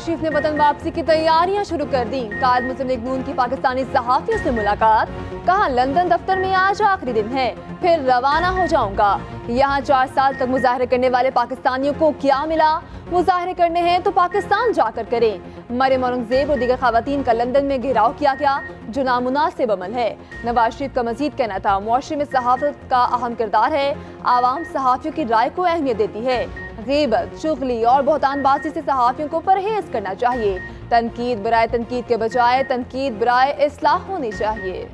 नवाज शरीफ ने वतन वापसी की तैयारियां शुरू कर दी। कायद मुस्लिम लीग नून की पाकिस्तानी सहाफियों से मुलाकात, कहा लंदन दफ्तर में आज आखिरी दिन है, फिर रवाना हो जाऊंगा। यहाँ 4 साल तक मुजाहरे करने वाले पाकिस्तानियों को क्या मिला? मुजाहरे करने हैं तो पाकिस्तान जाकर करें। मरियम औरंगजेब और दीगर खवातीन का लंदन में घेराव किया गया, जो नामुनासिब अमल है। नवाज शरीफ का मजीद कहना था, मुआशरे में सहाफत का अहम किरदार है, आवाम सहाफियों की राय को अहमियत देती है। गीबत, चुगली और बहतानबाजी से सहाफियों को परहेज करना चाहिए। तनकीद बराए तनकीद के बजाय तनकीद बराए इस्लाह होनी चाहिए।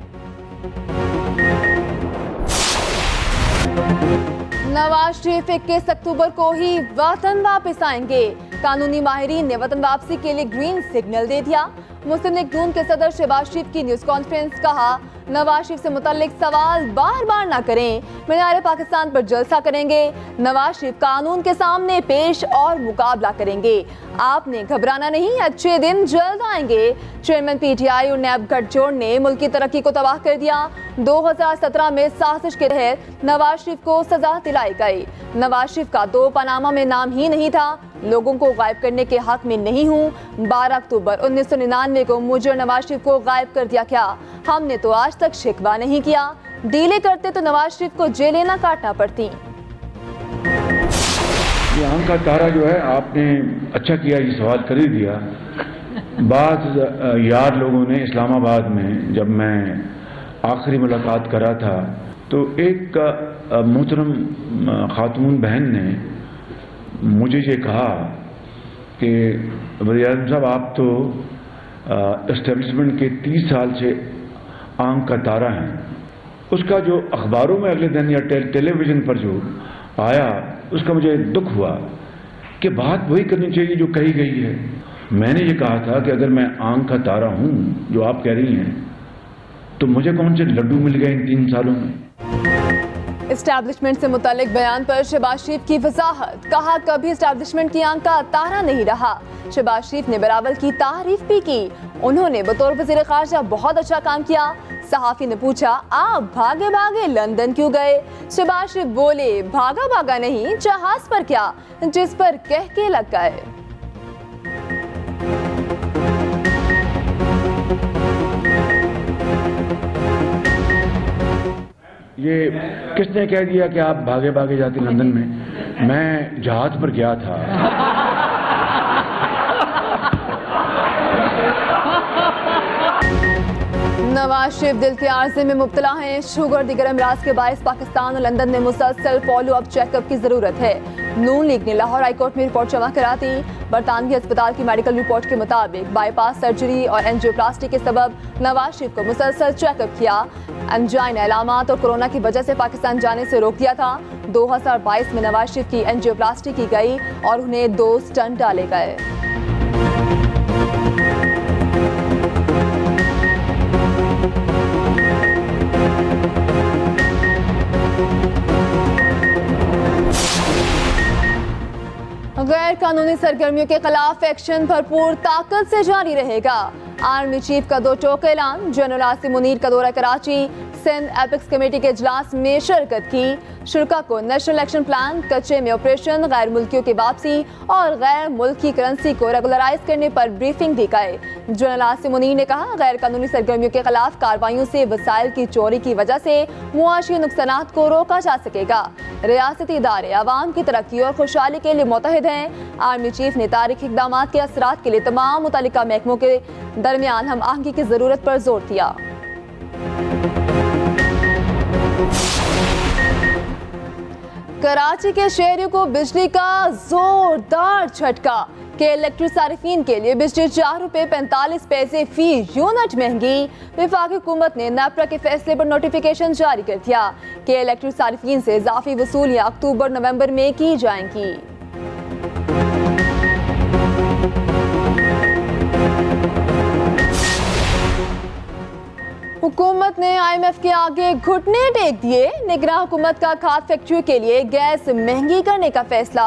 नवाज शरीफ 21 अक्टूबर को ही वतन वापस आएंगे। कानूनी माहिरीन ने वतन वापसी के लिए ग्रीन सिग्नल दे दिया। मुस्लिम लीग नून के सदर शहबाज शरीफ की न्यूज कॉन्फ्रेंस, कहा नवाज शरीफ से मुतल्लिक सवाल बार बार ना करें, मीनार पाकिस्तान पर जलसा करेंगे। नवाज शरीफ कानून के सामने पेश और मुकाबला करेंगे। आपने घबराना नहीं, अच्छे दिन जल्द आएंगे। चेयरमैन पीटीआई और नैब गठजोड़ ने मुल्क की तरक्की को तबाह कर दिया। 2017 में साजिश के तहत नवाज शरीफ को सजा दिलाई गई। नवाज शरीफ का 2 पनामा में नाम ही नहीं था। लोगों को गायब करने के हक में नहीं हूँ। 12 अक्टूबर 1999 को मुझे नवाज शरीफ को गायब कर दिया क्या? हमने तो आज तक शिकवा नहीं किया। डीले करते तो नवाज शरीफ को जेलें ना काटना पड़ती। ये आम का तारा जो है, आपने अच्छा किया ये सवाल कर ही दिया। बाद यार लोगों ने इस्लामाबाद में जब मैं आखिरी मुलाकात करा था, तो एक मोहतरम खातून बहन ने मुझे ये कहा कि वज़ीर-ए-आज़म साहब, आप तो एस्टेब्लिशमेंट के 30 साल से आंख का तारा हैं। उसका जो अखबारों में अगले दिन या टेलीविज़न पर जो आया, उसका मुझे दुख हुआ कि बात वही करनी चाहिए जो कही गई है। मैंने ये कहा था कि अगर मैं आंख का तारा हूँ जो आप कह रही हैं, तो मुझे कौन से लड्डू मिल गए इन 3 सालों में। एस्टैब्लिशमेंट से मुतालिक बयान पर शहबाज शरीफ की वजाहत, कहा कभी एस्टैब्लिशमेंट की आंख का तारा नहीं रहा। शहबाज शरीफ ने बिलावल की तारीफ भी की। उन्होंने बतौर वज़ीर ख़ारजा बहुत अच्छा काम किया। सहाफ़ी ने पूछा, आप भागे भागे लंदन क्यों गए? शहबाज शरीफ बोले, भागा भागा नहीं, जहाज पर क्या, जिस पर कह के लग गए। ये किसने कह दिया कि आप भागे भागे जाते लंदन में? मैं जहाज पर गया था। नवाज शरीफ दिल के आर्जे में मुब्तला हैं। शुगर दीगर अमराज के बायस पाकिस्तान और लंदन में मुसलसल फॉलो अप चेकअप की जरूरत है। नून लीग ने लाहौर हाई कोर्ट में रिपोर्ट जमा करा दी। बरतानवी अस्पताल की मेडिकल रिपोर्ट के मुताबिक बाईपास सर्जरी और एंजियोप्लास्टी के सबब नवाज शरीफ को मुसलसल चेकअप किया। एंजाइना अलामात और कोरोना की वजह से पाकिस्तान जाने से रोक दिया था। 2022 में नवाज शरीफ की एंजियोप्लास्टी की गई और उन्हें 2 स्टंट डाले गए। गैर कानूनी सरगर्मियों के खिलाफ एक्शन भरपूर ताकत से जारी रहेगा। आर्मी चीफ का 2 टोक ऐलान। जनरल आसिम मुनीर का दौरा कराची, सिंध एपिक्स कमेटी के इजलास में शिरकत की। शुरा को नेशनल एक्शन प्लान, कच्चे में ऑपरेशन, गैर मुल्कियों की वापसी और गैर मुल्की करेंसी को रेगुलराइज करने पर ब्रीफिंग दी गई। जनरल आसिम मुनीर ने कहा, गैर कानूनी सरगर्मियों के खिलाफ कार्रवाइयों से वसाइल की चोरी की वजह से मुआशी नुकसानात को रोका जा सकेगा। रियासती इदारे आवाम की तरक्की और खुशहाली के लिए मुतहद हैं। आर्मी चीफ ने तारीखी इक़दाम के असरात के लिए तमाम मुतल्लिका महकमों के दरमियान हम आहंगी की जरूरत पर जोर दिया। कराची के शहरियों को बिजली का जोरदार झटका के इलेक्ट्रिक सारिफीन के लिए बिजली 4 रुपए 45 पैसे फी यूनिट महंगी। वफाकी हुकूमत ने नेपरा के फैसले पर नोटिफिकेशन जारी कर दिया कि इलेक्ट्रिक सारिफीन से इजाफी वसूलियां अक्टूबर नवंबर में की जाएंगी। हुकूमत ने IMF के आगे घुटने टेक दिए। निगरान हुकूमत का खाद फैक्ट्री के लिए गैस महंगी करने का फैसला।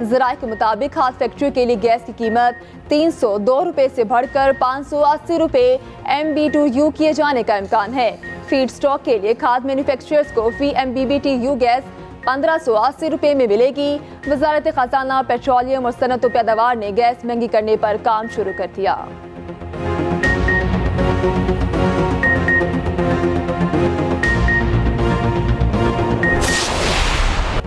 ज़राए के मुताबिक खाद फैक्ट्री के लिए गैस की कीमत 302 रुपए से बढ़कर 580 रुपए MBTU किए जाने का इम्कान है। फीड स्टॉक के लिए खाद मैन्युफैक्चरर्स को फी MBBTU गैस 1580 रुपए में मिलेगी। वजारत खजाना, पेट्रोलियम और सनत पैदावार ने गैस महंगी करने पर काम शुरू कर दिया।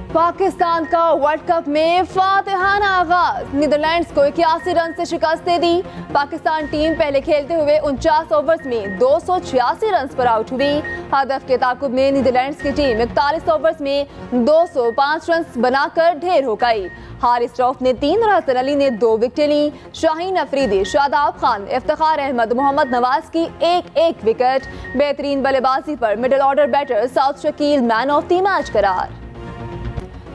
पाकिस्तान का वर्ल्ड कप में फातिहाना आगाज, नीदरलैंड्स को 81 रन से शिकस्त दे दी। पाकिस्तान टीम पहले खेलते हुए 49 ओवर्स में 286 रन पर आउट हुई। हदफ के ताकुब में नीदरलैंड्स की टीम 41 ओवर्स में 205 रन बनाकर ढेर हो गई। हारिस रऊफ ने 3 और हसन अली ने 2 विकेटें ली। शाहीन अफरीदी, शादाब खान, इफ्तिखार अहमद, मोहम्मद नवाज की एक विकेट। बेहतरीन बल्लेबाजी पर middle order batter Saud Shakeel man of the match करार।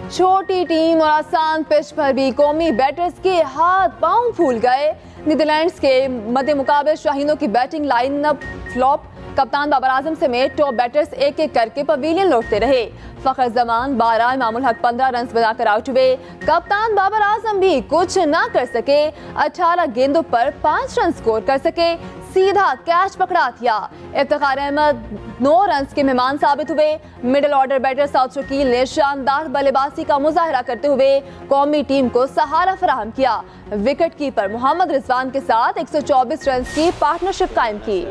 छोटी टीम और आसान पिच पर भी कौमी बैटर्स के हाथ पांव फूल गए। नीदरलैंड्स के मध्य मुकाबले शाहीनों की बैटिंग लाइनअप फ्लॉप। कप्तान बाबर आजम समेत टॉप बैटर्स एक करके पवेलियन लौटते रहे। फखर जमान 12, इमामुल हक 15 रन बनाकर आउट हुए। कप्तान बाबर आजम भी कुछ ना कर सके। 18 गेंदों पर 5 रन स्कोर कर सके, सीधा कैच पकड़ा दिया। इफ्तिखार अहमद 9 रन के मेहमान साबित हुए। Middle order batter Saud Shakeel ने शानदार बल्लेबाजी का मुजाहरा करते हुए कौमी टीम को सहारा फराहम किया। विकेट कीपर मोहम्मद रिजवान के साथ 124 रन की पार्टनरशिप कायम की।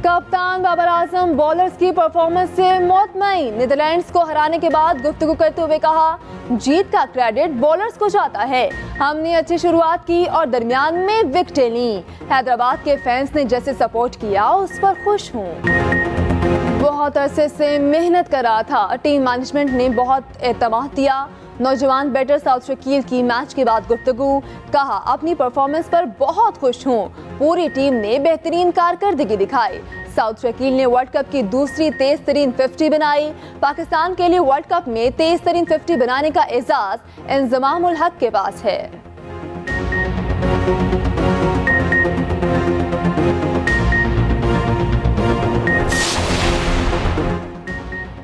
कप्तान बाबर आजम बॉलर्स की परफॉर्मेंस से मुतमईन। नीदरलैंड्स को हराने के बाद गुफ्तगू करते हुए कहा, जीत का क्रेडिट बॉलर्स को जाता है। हमने अच्छी शुरुआत की और दरमियान में विकेटें ली। हैदराबाद के फैंस ने जैसे सपोर्ट किया उस पर खुश हूँ। बहुत अरसे से मेहनत कर रहा था। टीम मैनेजमेंट ने बहुत एतमाद दिया। नौजवान बैटर साउथ शकील की मैच के बाद गुफ्तगू, कहा अपनी परफॉर्मेंस पर बहुत खुश हूँ। पूरी टीम ने बेहतरीन कारकर्दगी दिखाई। साउथ शकील ने वर्ल्ड कप की दूसरी तेज तरीन 50 बनाई। पाकिस्तान के लिए वर्ल्ड कप में तेज तरीन 50 बनाने का एजाज इंजमामुल हक के पास है।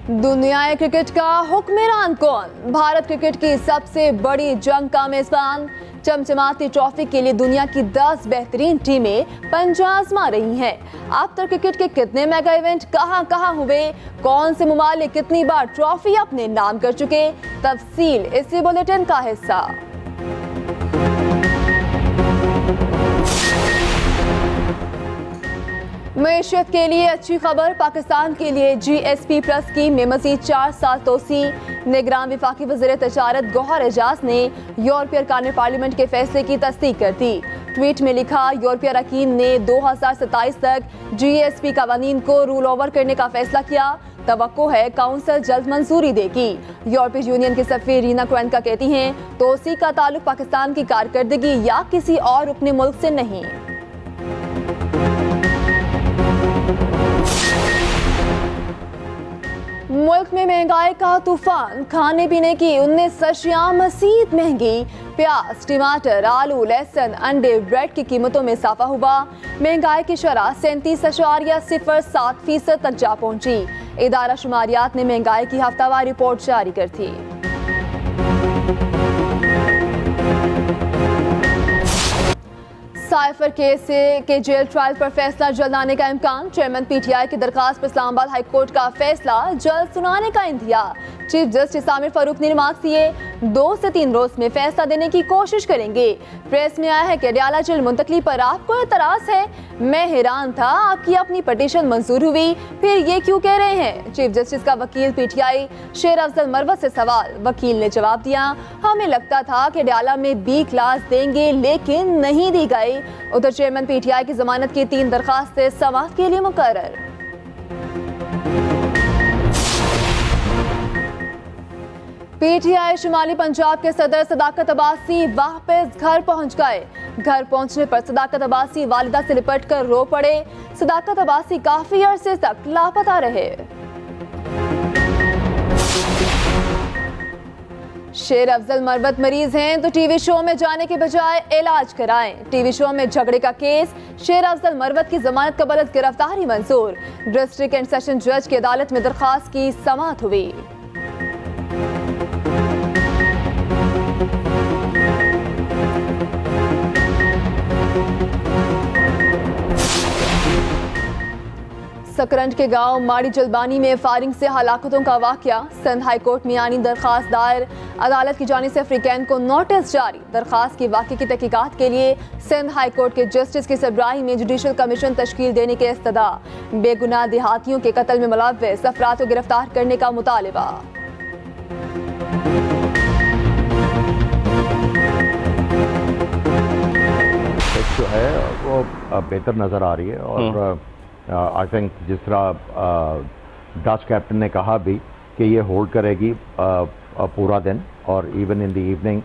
दुनिया क्रिकेट का हुक्मरान कौन? भारत क्रिकेट की सबसे बड़ी जंग का मेजबान। चमचमाती ट्रॉफी के लिए दुनिया की 10 बेहतरीन टीमें पंजा आजमा रही हैं। अब तक क्रिकेट के कितने मेगा इवेंट कहां हुए, कौन से मुमालिक कितनी बार ट्रॉफी अपने नाम कर चुके, तफसील इसी बुलेटिन का हिस्सा। मईशत के लिए अच्छी खबर, पाकिस्तान के लिए GSP प्लस स्कीम में मजीद 4 साल तोसी। निगरान विफाकी वज़ीर तजारत गौहर एजाज ने यूरोपीय अरकान पार्लियामेंट के फैसले की तस्दीक कर दी। ट्वीट में लिखा, यूरोपीय अरकान ने 2027 तक GSP कवानीन को रूल ओवर करने का फैसला किया। तवक्को है काउंसिल जल्द मंजूरी देगी। यूरोपीय यूनियन की सफीर रीना क्वेंका कहती हैं, तोसी का ताल्लुक पाकिस्तान की कारकर्दगी या किसी और रुकने मुल्क से नहीं। मुल्क में महंगाई का तूफान, खाने पीने की 19 अशिया मज़ीद महंगी। प्याज, टमाटर, आलू, लहसुन, अंडे, ब्रेड की कीमतों में इजाफा हुआ। महंगाई की शरह 37.07% तक जा पहुंची। इदारा शुमारियात ने महंगाई की हफ्तावार रिपोर्ट जारी कर थी। साइफर केस के जेल ट्रायल पर फैसला जल्द आने का इम्कान। चेयरमैन PTI की दरखास्त पर इस्लामाबाद हाई कोर्ट का फैसला जल्द सुनाने का इंतज़ा। चीफ जस्टिस आमिर फारूक ने रिमार्क दिए, 2 से 3 रोज में फैसला देने की कोशिश करेंगे। प्रेस में आया है कि अडयाला जेल मुंतकली पर आपको एतराज है। मैं हैरान था, आपकी अपनी पटिशन मंजूर हुई, फिर ये क्यों कह रहे हैं? चीफ जस्टिस का वकील PTI शेर अफजल मरवत से सवाल। वकील ने जवाब दिया, हमें लगता था कि अडयाला में B क्लास देंगे, लेकिन नहीं दी गई। उधर चेयरमैन PTI की जमानत की 3 दरखास्तें समाअत के लिए मुकर्रर। PTI शुमाली पंजाब के सदर सदाकत अब्बासी वापस घर पहुंच गए। घर पहुंचने पर सदाकत अब्बासी वालिदा से लिपट कर रो पड़े। सदाकत अब्बासी काफी अरसे तक लापता रहे। शेर अफजल मरवत मरीज हैं तो टीवी शो में जाने के बजाय इलाज कराएं। टीवी शो में झगड़े का केस, शेर अफजल मरवत की जमानत कबल गिरफ्तारी मंजूर। डिस्ट्रिक्ट एंड सेशन जज की अदालत में दरखास्त की समाअत हुई। सकरंज के गांव माड़ी जलबानी में फायरिंग से हलाकतों का वाकया। सिंध हाई कोर्ट में यानी दरखास्त दायर, अदालत की जानिब से अफ्रीकैन को नोटिस जारी। दरखास्त की वाकये की तहकीकात के लिए सिंध हाई कोर्ट के जस्टिस की सरबराही में जुडिशल कमीशन तश्कील देने के इस्तदा। बेगुनाह देहातियों के कत्ल में मुलव्वस अफराद को गिरफ्तार करने का मुतालिबा। जो है वो बेहतर नज़र आ रही है और आई थिंक जिस तरह डच कैप्टन ने कहा भी कि ये होल्ड करेगी पूरा दिन और इवन इन द इवनिंग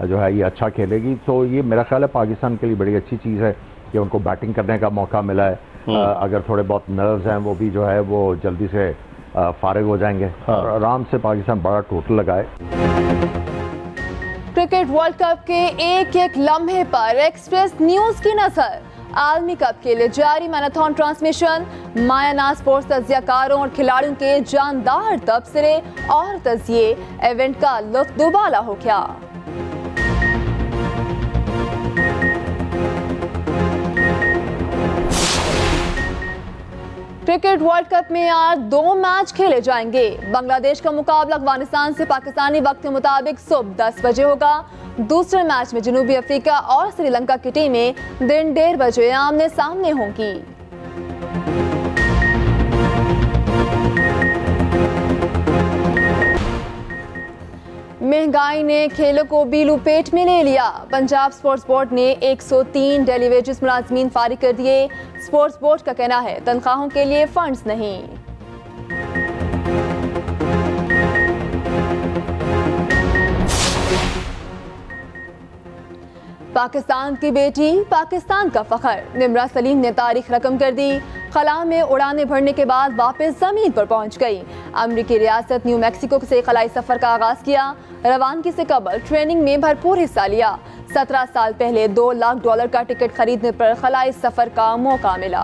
जो है ये अच्छा खेलेगी, तो ये मेरा ख्याल है पाकिस्तान के लिए बड़ी अच्छी चीज़ है कि उनको बैटिंग करने का मौका मिला है। अगर थोड़े बहुत नर्व्स हैं वो भी जो है वो जल्दी से फारिग हो जाएंगे और आराम से पाकिस्तान बड़ा टोटल लगाए। क्रिकेट वर्ल्ड कप के एक एक लम्हे पर एक्सप्रेस न्यूज की नजर। आलमी कप के लिए जारी मैराथन ट्रांसमिशन, मायानाज स्पोर्ट्स तज्जियाकारों और खिलाड़ियों के जानदार तबसरे और तजिए, इवेंट का लुत्फ दुबाला हो गया। क्रिकेट वर्ल्ड कप में आज 2 मैच खेले जाएंगे। बांग्लादेश का मुकाबला अफगानिस्तान से पाकिस्तानी वक्त के मुताबिक सुबह 10 बजे होगा। दूसरे मैच में जनूबी अफ्रीका और श्रीलंका की टीमें दिन 1:30 बजे आमने सामने होंगी। महंगाई ने खेलों को बीलू पेट में ले लिया। पंजाब स्पोर्ट्स बोर्ड ने 103 डेली वेजेस मुलाजमीन फारिग कर दिए। स्पोर्ट्स बोर्ड का कहना है तनख्वाहों के लिए फंड्स नहीं। पाकिस्तान की बेटी, पाकिस्तान का फखर। निम्रा सलीम ने तारीख रकम कर दी। खला में उड़ाने भरने के बाद वापस जमीन पर पहुंच गई। अमरीकी रियासत न्यू मैक्सिको से खलाई सफर का आगाज किया। रवानगी से कबल ट्रेनिंग में भरपूर हिस्सा लिया। 17 साल पहले $2 लाख का टिकट खरीदने पर खलाई सफर का मौका मिला।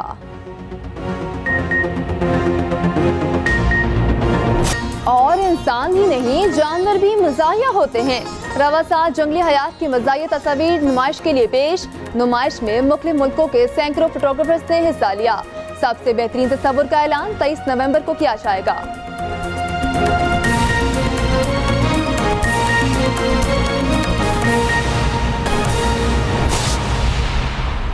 और इंसान ही नहीं, जानवर भी मज़ाहिया होते हैं। रवासात जंगली हयात की मज़ाहिया तस्वीर नुमाइश के लिए पेश। नुमाइश में मुख्तलिफ मुल्कों के सैकड़ों फोटोग्राफर्स ने हिस्सा लिया। सबसे बेहतरीन तस्वुर का ऐलान 23 नवंबर को किया जाएगा।